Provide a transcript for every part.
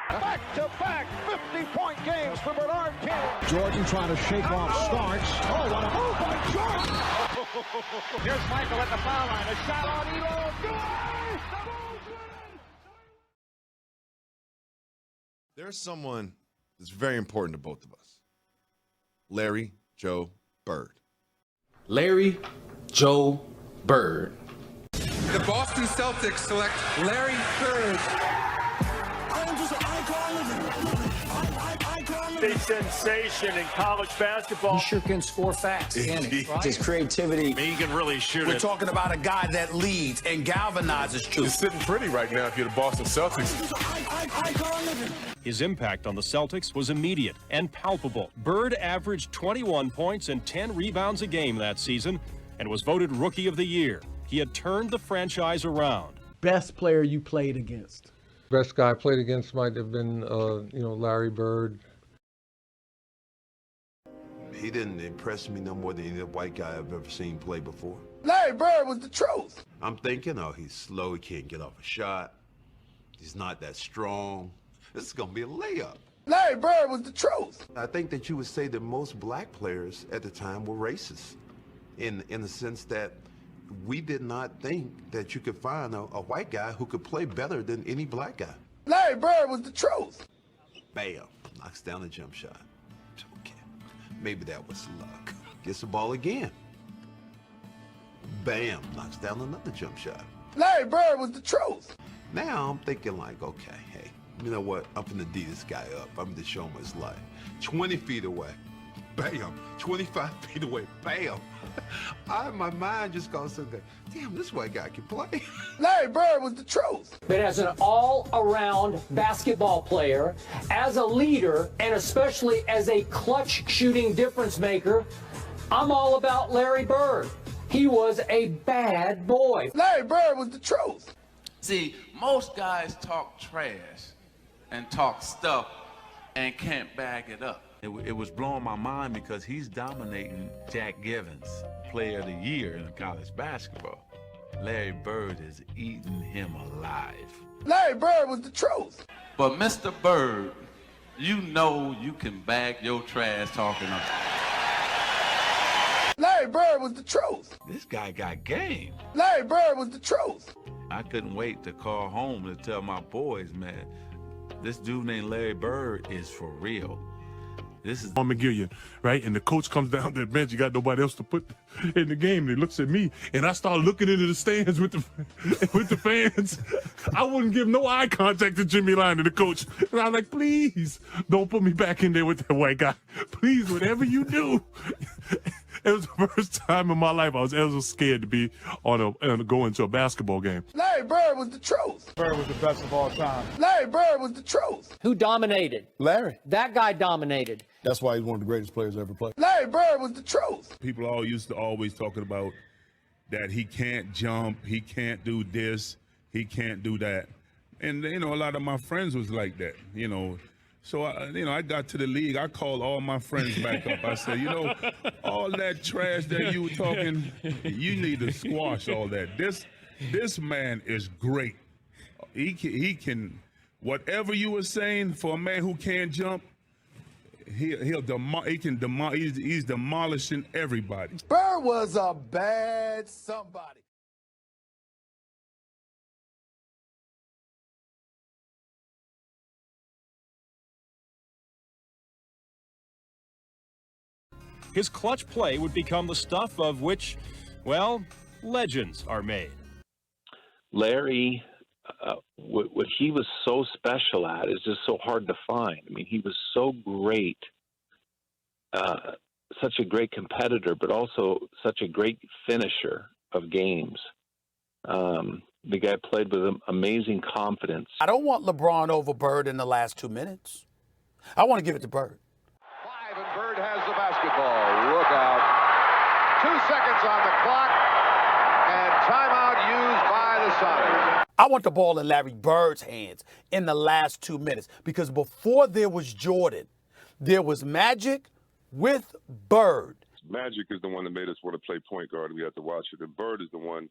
Back-to-back 50-point games for Bernard King. Jordan trying to shake off Starks. Oh, what a move by Jordan! Here's Michael at the foul line. A shot on Elo. There's someone that's very important to both of us. Larry Joe Byrd. Larry Joe Byrd. The Boston Celtics select Larry Byrd. A sensation in college basketball. He sure can score fast, can he? Right? His creativity. He can really shoot We're it. talking about a guy that leads and galvanizes troops. It's sitting pretty right now if you're the Boston Celtics. His impact on the Celtics was immediate and palpable. Byrd averaged 21 points and 10 rebounds a game that season and was voted Rookie of the Year. He had turned the franchise around. Best player you played against? Best guy I played against might have been, Larry Byrd. He didn't impress me no more than any white guy I've ever seen play before. Larry Byrd was the truth. I'm thinking, he's slow, he can't get off a shot. He's not that strong. This is going to be a layup. Larry Byrd was the truth. I think that you would say that most black players at the time were racist in the sense that we did not think that you could find a white guy who could play better than any black guy. Larry Byrd was the truth. Bam, knocks down a jump shot. Okay, maybe that was luck. Gets the ball again. Bam, knocks down another jump shot. Larry Byrd was the truth. Now I'm thinking like, okay, hey, you know what? I'm gonna D this guy up. I'm gonna show him his life. 20 feet away, bam. 25 feet away, bam. My mind just goes something. Damn, this white guy can play. Larry Byrd was the truth. But as an all-around basketball player, as a leader, and especially as a clutch shooting difference maker, I'm all about Larry Byrd. He was a bad boy. Larry Byrd was the truth. See, most guys talk trash and talk stuff and can't back it up. It was blowing my mind because he's dominating Jack Givens, Player of the Year in college basketball. Larry Byrd is eating him alive. Larry Byrd was the truth. But Mr. Byrd, you know you can bag your trash talking up. Larry Byrd was the truth. This guy got game. Larry Byrd was the truth. I couldn't wait to call home to tell my boys, man, this dude named Larry Byrd is for real. This is on McGillian, right? And the coach comes down to the bench. You got nobody else to put in the game. And he looks at me, and I start looking into the stands with the fans. I wouldn't give no eye contact to Jimmy Lyon and the coach. And I'm like, please, don't put me back in there with that white guy. Please, whatever you do. It was the first time in my life I was ever scared to be go into a basketball game. Larry Byrd was the truth. Byrd was the best of all time. Larry Byrd was the truth. Who dominated? Larry. That guy dominated. That's why he's one of the greatest players ever played. Larry Byrd was the truth. People all used to always talking about that he can't jump, he can't do this, he can't do that. And, a lot of my friends was like that, So, I got to the league. I called all my friends back up. I said, all that trash that you were talking, you need to squash all that. This man is great. He can, whatever you were saying for a man who can't jump, he's demolishing everybody. Byrd was a bad somebody. His clutch play would become the stuff of which, well, legends are made. Larry, what he was so special at is just so hard to find. I mean, he was so great, such a great competitor, but also such a great finisher of games. The guy played with amazing confidence. I don't want LeBron over Byrd in the last 2 minutes. I want to give it to Byrd. And Byrd has the basketball. Look out. 2 seconds on the clock. And timeout used by the Sonics. I want the ball in Larry Bird's hands in the last 2 minutes because before there was Jordan, there was Magic with Byrd. Magic is the one that made us want to play point guard. We had to watch it. And Byrd is the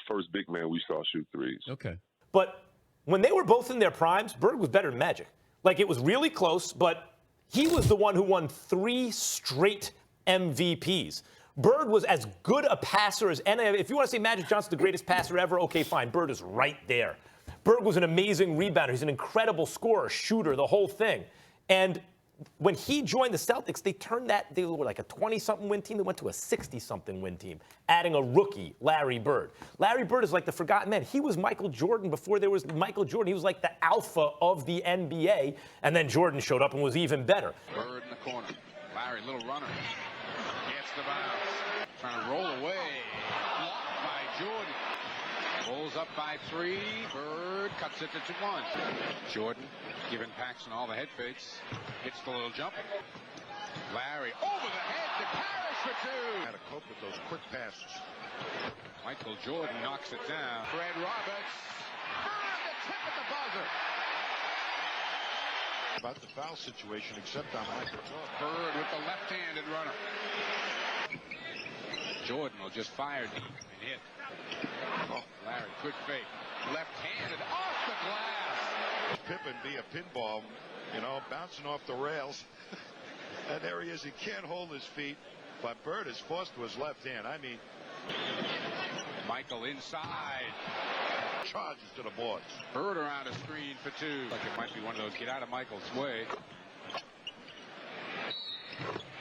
first big man we saw shoot threes. Okay. But when they were both in their primes, Byrd was better than Magic. Like, it was really close, but he was the one who won 3 straight MVPs. Byrd was as good a passer as any. If you want to say Magic Johnson's the greatest passer ever, okay, fine. Byrd is right there. Byrd was an amazing rebounder. He's an incredible scorer, shooter, the whole thing. And when he joined the Celtics, they turned that, they were like a 20-something win team. They went to a 60-something win team, adding a rookie, Larry Byrd. Larry Byrd is like the forgotten man. He was Michael Jordan before there was Michael Jordan. He was like the alpha of the NBA. And then Jordan showed up and was even better. Byrd in the corner. Larry, little runner. Gets the bounce. Trying to roll away. Blocked by Jordan. Rolls up by 3. Byrd cuts it to 1. Jordan giving Paxson all the head fakes. Hits the little jump. Larry over the head to Parrish for 2. How to cope with those quick passes. Michael Jordan knocks it down. Fred Roberts. Byrd the tip at the buzzer. About the foul situation, except on Michael Jordan. Byrd with the left-handed runner. Jordan will just fire deep and hit. Oh, Larry, good fake. Left-handed off the glass. Pippen be a pinball, bouncing off the rails. And there he is. He can't hold his feet. But Byrd is forced to his left hand. I mean, Michael inside. Charges to the boards. Byrd around a screen for 2. Like it might be one of those get out of Michael's way.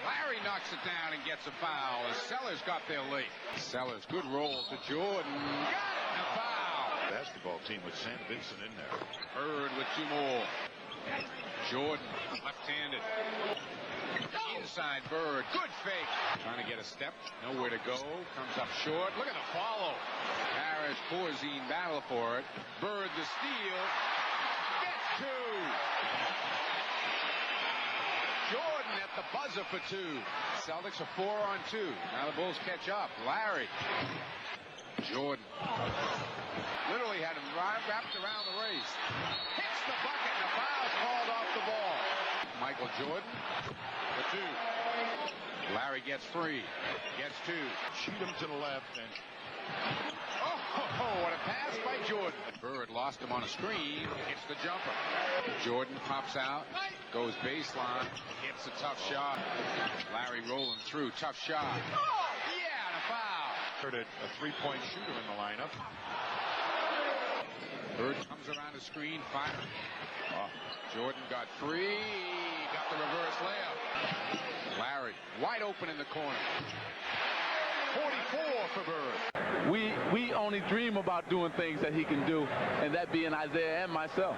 Larry knocks it down and gets a foul as Sellers got there late. Sellers, good roll to Jordan. Got it, and a foul. Basketball team with Sam Vincent in there. Byrd with 2 more. Jordan, left-handed. Inside Byrd, good fake. Trying to get a step, nowhere to go. Comes up short. Look at the follow. Parrish, Porzine battle for it. Byrd the steal. Gets 2. Jordan at the buzzer for 2. Celtics are 4 on 2. Now the Bulls catch up. Larry. Jordan. Literally had him wrapped around the race. Hits the bucket and the foul's called off the ball. Michael Jordan for 2. Larry gets free. Gets 2. Shoot him to the left and what a pass by Jordan. Byrd lost him on a screen. Hits the jumper. Jordan pops out. Goes baseline. Hits a tough shot. Larry rolling through. Tough shot. Oh, yeah, and a foul. Heard a 3-point shooter in the lineup. Byrd comes around the screen. Fire. Jordan got free. Got the reverse layup. Larry wide open in the corner. 44 for Byrd. We only dream about doing things that he can do, and that being Isaiah and myself.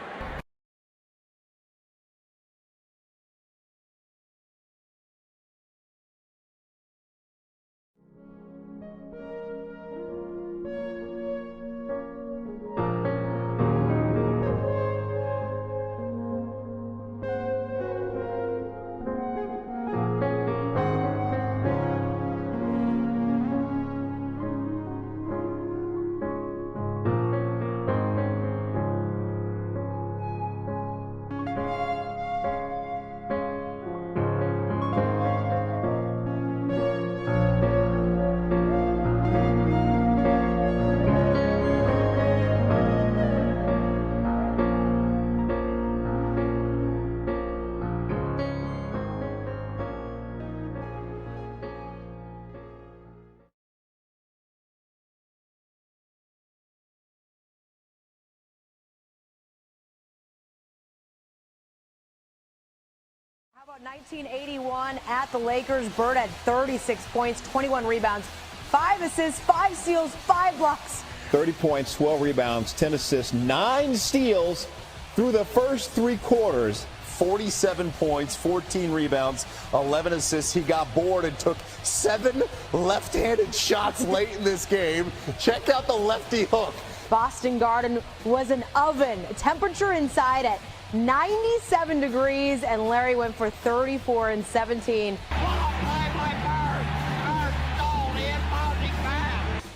How about 1981 at the Lakers? Byrd had 36 points, 21 rebounds, 5 assists, 5 steals, 5 blocks. 30 points, 12 rebounds, 10 assists, 9 steals through the first 3 quarters. 47 points, 14 rebounds, 11 assists. He got bored and took 7 left-handed shots late in this game. Check out the lefty hook. Boston Garden was an oven. Temperature inside at 97 degrees, and Larry went for 34 and 17.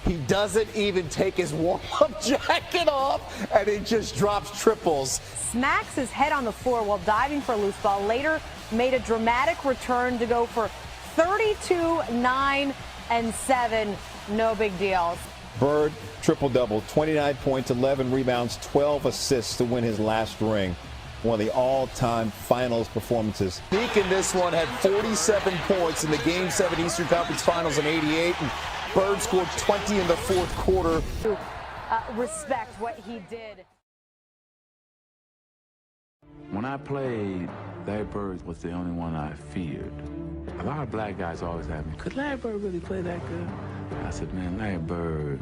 He doesn't even take his warm-up jacket off, and he just drops triples. Smacks his head on the floor while diving for a loose ball. Later made a dramatic return to go for 32, 9, and 7. No big deal. Byrd, triple-double, 29 points, 11 rebounds, 12 assists to win his last ring. One of the all-time finals performances. Meek in this one had 47 points in the Game 7 Eastern Conference Finals in '88, and Byrd scored 20 in the fourth quarter. Respect what he did. When I played, Larry Byrd was the only one I feared. A lot of black guys always ask me, could Larry Byrd really play that good? I said, man, Larry Byrd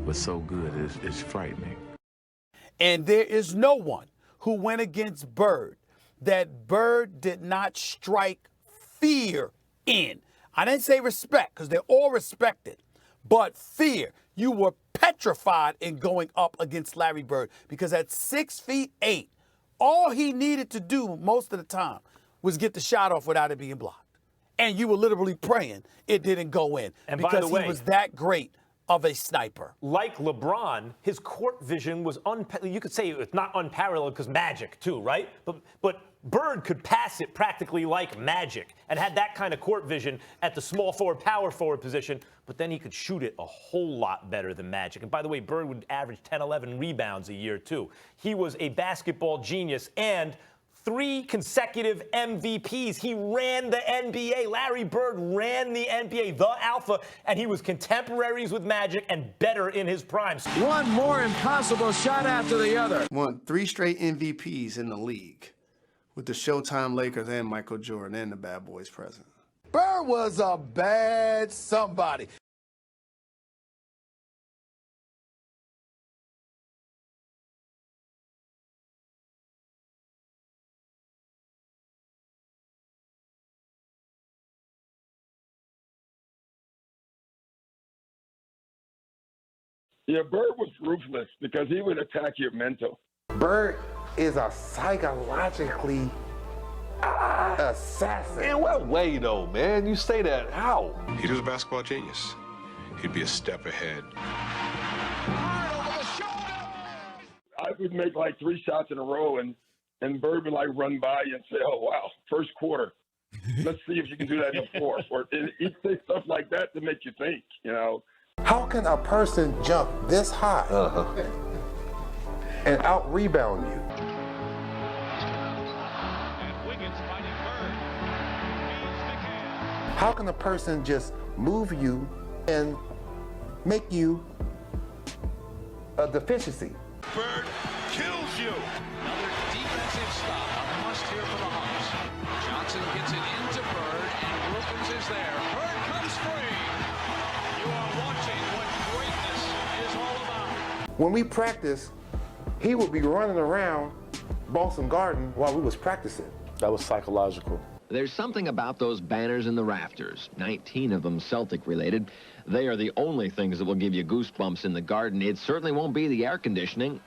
was so good, it's frightening. And there is no one who went against Byrd that Byrd did not strike fear in. I didn't say respect, because they're all respected, but fear. You were petrified in going up against Larry Byrd, because at 6'8", all he needed to do most of the time was get the shot off without it being blocked. And you were literally praying it didn't go in, and because by the way, he was that great of a sniper. Like LeBron, his court vision was you could say it's not unparalleled, because Magic too, right? But Byrd could pass it practically like Magic and had that kind of court vision at the small forward, power forward position, but then he could shoot it a whole lot better than Magic. And by the way, Byrd would average 10, 11 rebounds a year too. He was a basketball genius, and 3 consecutive MVPs. He ran the NBA. Larry Byrd ran the NBA, the alpha, and he was contemporaries with Magic and better in his primes. One more impossible shot after the other. Won 3 straight MVPs in the league with the Showtime Lakers and Michael Jordan and the Bad Boys present. Byrd was a bad somebody. Yeah, Byrd was ruthless because he would attack your mental. Byrd is a psychologically assassin. In what way, though, man? You say that, how? He was a basketball genius. He'd be a step ahead. I would make like 3 shots in a row, and Byrd would like run by you and say, oh, wow, first quarter. Let's see if you can do that in the fourth. Or he'd say stuff like that to make you think, you know. How can a person jump this high and out-rebound you? How can a person just move you and make you a deficiency? Byrd kills you. Another defensive stop. A must here for the Hawks. Johnson gets it into Byrd, and Wilkins is there. Byrd comes free. You are watching what greatness is all about. When we practice, he would be running around Boston Garden while we was practicing. That was psychological. There's something about those banners in the rafters, 19 of them Celtic-related. They are the only things that will give you goosebumps in the Garden. It certainly won't be the air conditioning.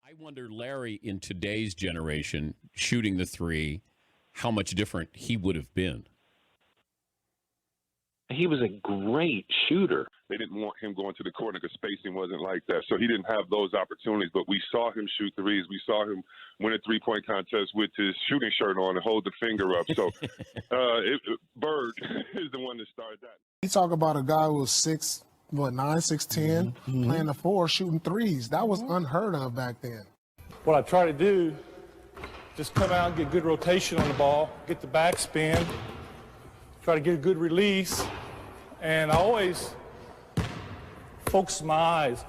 I wonder, Larry, in today's generation, shooting the three, how much different he would have been. He was a great shooter. They didn't want him going to the corner because spacing wasn't like that. So he didn't have those opportunities. But we saw him shoot threes. We saw him win a three-point contest with his shooting shirt on and hold the finger up. So Byrd is the one that started that. You talk about a guy who was 6'9", 6'10", playing the four, shooting threes. That was unheard of back then. What I try to do, just come out and get good rotation on the ball, get the backspin, try to get a good release, and I always focus my eyes.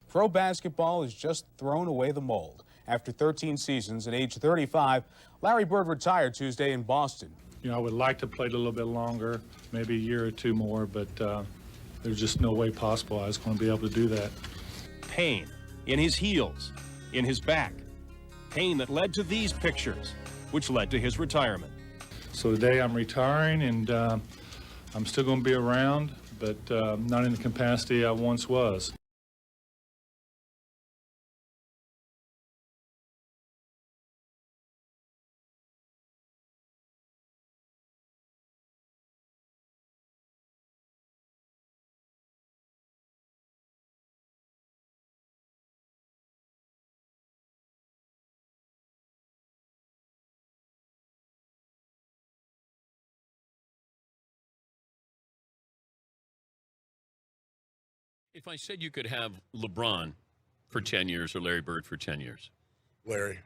Pro basketball has just thrown away the mold. After 13 seasons at age 35, Larry Byrd retired Tuesday in Boston. You know, I would like to play it a little bit longer, maybe a year or two more, but there's just no way possible I was going to be able to do that. Pain in his heels, in his back. Pain that led to these pictures, which led to his retirement. So today I'm retiring, and I'm still going to be around, but not in the capacity I once was. If I said you could have LeBron for 10 years or Larry Byrd for 10 years? Larry.